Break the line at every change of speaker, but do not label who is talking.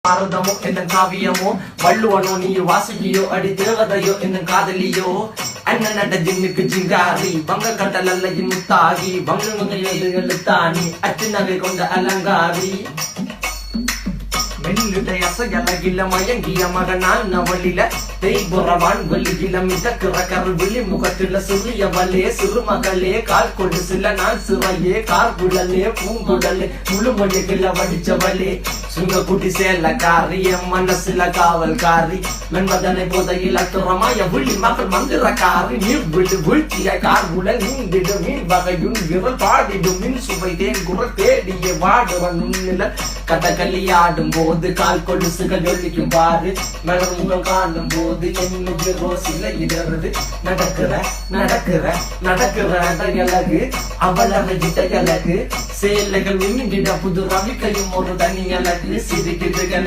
பாரதமோ என்ன காவியமோ வள்ளுவனோ நீ வாசுகியோ அடி தேவதையோ என்ன காதலியோ அண்ணன் நட்ட ஜின்னுக்கு ஜிங்காரி வங்க கட்டல் அல்ல முத்தாகி வங்க எழுத்தாணி அச்சு நகை கொண்ட அலங்காரி மெல்லுடைய அசையலகில மயங்கிய மகனான் நவலில தேய்புறவான் வெளியில மிதக்கிற கருவிழி முகத்தில சிறிய வலே சிறுமகளே கால் கொண்டு சில நாள் சிறையே கார்குழலே பூங்குடலே முழுமொழிகள வடிச்சவளே சுங்க குட்டி சேலக்காரி என் மனசுல காவல்காரி மென்பதனை போதையில் அத்துறமாய விழி மகள் மந்திரக்காரி நீர் விழு வீழ்ச்சிய கார்குழல் நீந்திடும் மீன் வகையும் விரல் பாடிடும் மின் சுவை தேன் குரல் தேடிய வாடுவன் உன்னில கதகளி ஆடும் போது கால் கொலுசுகள் ஒழிக்கும் பாரு மலர் முகம் காணும் போது என்னுடைய ரோசில இடறது நடக்கிற நடக்கிற நடக்கிற அழகு அவளவை இட்ட அழகு சேலைகள் மின்னிட புது ரவிக்கையும் ஒரு தனி அழகு சிரிக்கிறது